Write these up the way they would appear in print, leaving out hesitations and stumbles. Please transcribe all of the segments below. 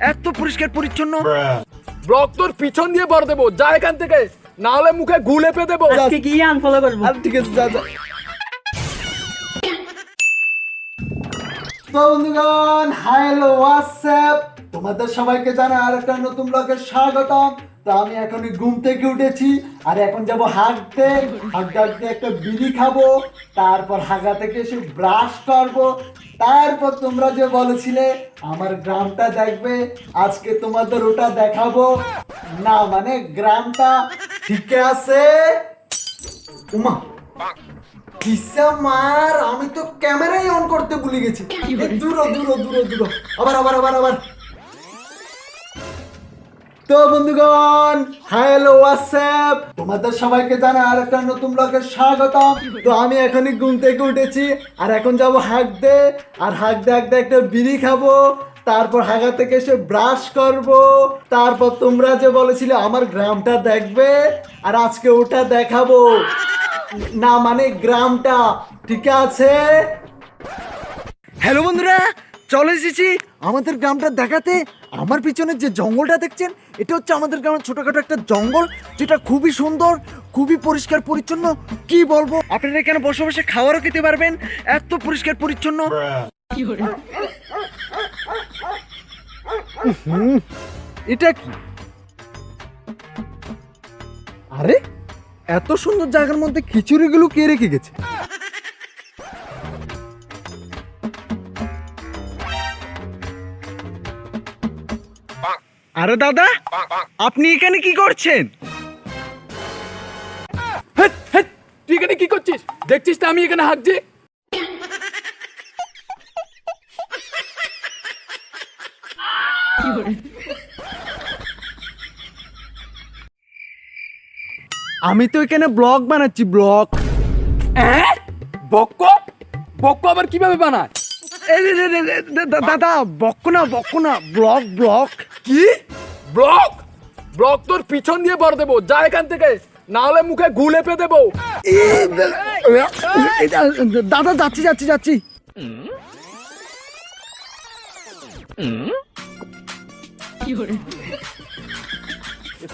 এত পরিষ্কার পরিচ্ছন্ন। ব্লক তোর পিছন দিয়ে ভর দেবো, যা এখান থেকে, না হলে মুখে গুলে পে দেবো। আজকে গিয়ে আনফলো করবো। ঠিক আছে, যা যা। তো বন্ধুগণ, হ্যালো হোয়াটসঅ্যাপ, তোমাদের সবাইকে জানাই আর একটা নতুন ব্লগে স্বাগতম। তো আমি এখন ঘুম থেকে উঠেছি আর এখন যাব হাঁটতে। হাঁটতে একটা বিড়ি খাবো, তারপর হাগা থেকে এসে ব্রাশ করবো, তারপর তোমরা যে বলেছিলে আমার গ্রামটা দেখবে, আজকে তোমাদের ওটা দেখাবো। না মানে গ্রামটা ঠিক আছে। উমা কিসা মার, আমি তো ক্যামেরাই অন করতে ভুলে গেছি। দূরো দূরো দূরো দূরো, আবার আবার আবার আবার। তো বন্ধুগণ, হ্যালো হোয়াটসঅ্যাপ, তোমাদের সবাইকে জানাই আর একটা নতুন ব্লগে স্বাগতম। তো আমি এখনই ঘুম থেকে উঠেছি আর এখন যাব হাঁটতে, আর হাঁটতে একটা বিড়ি খাবো, তারপর হাগা থেকে এসে ব্রাশ করব, তারপর তোমরা যে বলেছিলে আমার গ্রামটা দেখবে, আর আজকে ওটা দেখাবো। না মানে গ্রামটা ঠিক আছে। হ্যালো বন্ধুরা, চলে এসেছি আমাদের গ্রামটা দেখাতে। আমার পিছনে যে জঙ্গলটা দেখছেন, এটা হচ্ছে আমাদের গ্রামের ছোটখাটো একটা জঙ্গল, যেটা খুবই সুন্দর, খুবই পরিষ্কার পরিচ্ছন্ন। কি বলবো, আপনারা এখানে বসে বসে খাবারও খেতে পারবেন, এত পরিষ্কার পরিচ্ছন্ন। এটা কি? আরে এত সুন্দর জায়গার মধ্যে খিচুড়িগুলো কে রেখে গেছে? আরে দাদা, আপনি এখানে কি করছেন? হেৎ, হেৎ, তুই এখানে কি করছিস? দেখছিস না আমি এখানে হাঁটছি? আমি তো এখানে ব্লগ বানাচ্ছি, ব্লগ। বক্ক বক্ক আবার কিভাবে বানায়? দাদা, বক্ক না, ব্লগ ব্লগ। কি ব্লক? ব্লক তোর পিছন দিয়ে ভর দেবো, যা এখান থেকে, না হলে মুখে গুলে পে দেবো। দাদা, যাচ্ছি।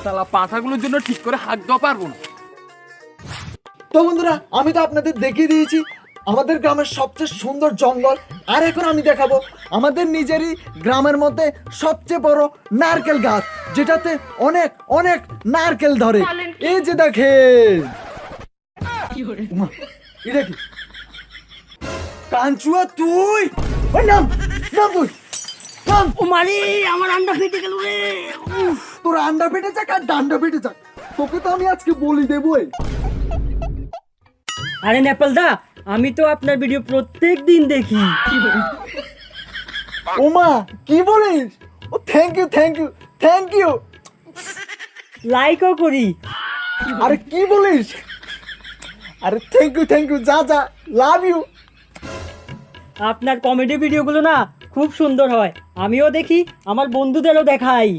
শালা পাঁঠাগুলোর জন্য ঠিক করে হাঁক দেওয়া পারবো না। তো বন্ধুরা, আমি তো আপনাদের দেখিয়ে দিয়েছি আমাদের গ্রামের সবচেয়ে সুন্দর জঙ্গল, আর এখন আমি দেখাবো আমাদের নিজেরই গ্রামের মধ্যে সবচেয়ে বড় নারকেল গাছ, যেটাতে অনেক অনেক নারকেল ধরে। এই যে দেখেন, উমা, এটা কি? কাঞ্চুয়া, তুই ওই নাম তুই নাম। ও মারি, আমার আন্ডা ফেটে গেল রে। তোর আন্ডা ফেটে যাক আর ডান্ডা ফেটে যাক, তোকে তো আমি আজকে বলি দেবই। আরে নেপাল দা, আমি তো আপনার ভিডিও প্রত্যেক দিন দেখি। ওমা, কি বলিস? ও থ্যাংক ইউ। লাইকও করি। আরে কি বলিস? আরে থ্যাংক ইউ, যা লাভ ইউ। আপনার কমেডি ভিডিওগুলো না খুব সুন্দর হয়, আমিও দেখি, আমার বন্ধুদেরও দেখাই।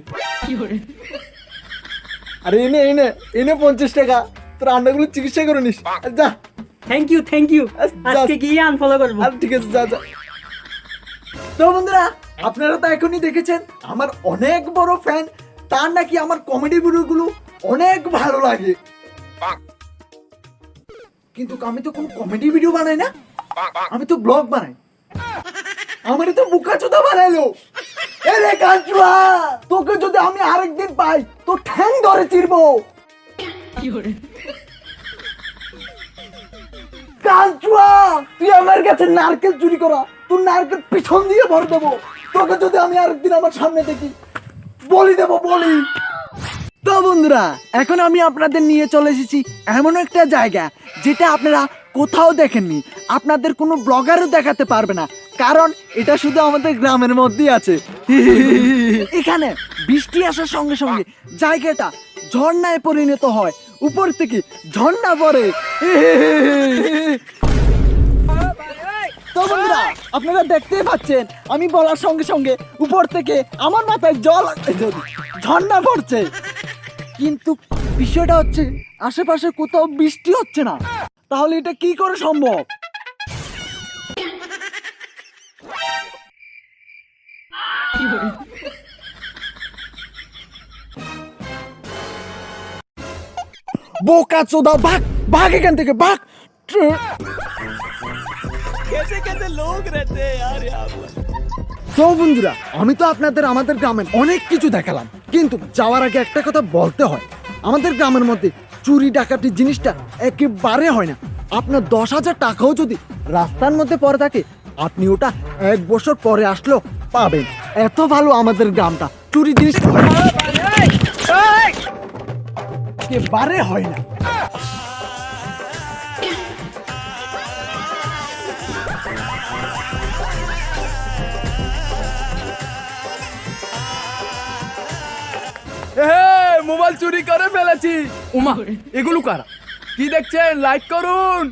আরে এনে 50 টাকা, তোর আন্ডাগুলো চিকিৎসা করে নিস। যা। Thank you. আজকে গিয়ে আনফলো করবো। ঠিক আছে, যা। তো বন্ধুরা, আপনারা তো এখনই দেখেছেন আমার অনেক বড় ফ্যান, তার নাকি আমার কমেডি ভিডিওগুলো অনেক ভালো লাগে। কিন্তু আমি তো কোনো কমেডি ভিডিও বানাই না, আমি তো ব্লগ বানাই। আমারই তো বুকাচোদা বানাইলো। এরে কাঞ্চুয়া, তোকে যদি আমি আরেকদিন পাই তো ঠ্যাং ধরে চিরবো। কাঞ্চুয়া, তুই আমার কাছে নারকেল চুরি করা, তোর নারকেল পিছন দিয়ে ভর দেবো। তোকে যদি আমি আরেকদিন আমার সামনে দেখি, বলি দেবো, বলি। তো বন্ধুরা, এখন আমি আপনাদের নিয়ে চলে এসেছি এমন একটা জায়গা যেটা আপনারা কোথাও দেখেননি, আপনাদের কোনো ব্লগারও দেখাতে পারবে না, কারণ এটা শুধু আমাদের গ্রামের মধ্যেই আছে। এখানে বৃষ্টি আসার সঙ্গে সঙ্গে জায়গাটা ঝর্ণায় পরিণত হয়, উপর থেকে ঝর্ণা পড়ে। তো বন্ধুরা, আপনারা দেখতেই পাচ্ছেন আমি বলার সঙ্গে সঙ্গে উপর থেকে আমার মাথায় জল ঝর্ণা পড়ছে, কিন্তু বিষয়টা হচ্ছে আশেপাশে কোথাও বৃষ্টি হচ্ছে না। তাহলে এটা কি করে সম্ভব? বোকা চোদা, ভাগ ভাগ এখান থেকে, ভাগ। তো বন্ধুরা, আমি তো আপনাদের আমাদের গ্রামের অনেক কিছু দেখালাম, কিন্তু যাওয়ার আগে একটা কথা বলতে হয়, আমাদের গ্রামের মধ্যে চুরি ডাকাতি জিনিসটা একেবারে হয় না। আপনার 10,000 টাকাও যদি রাস্তার মধ্যে পড়ে থাকে, আপনি ওটা 1 বছর পরে আসলেও পাবেন। এত ভালো আমাদের গ্রামটা, চুরি জিনিসটা একেবারে হয় না। মোবাইল চুরি করে ফেলেছি। উমা, এগুলো কারা? কি দেখছেন? লাইক করুন।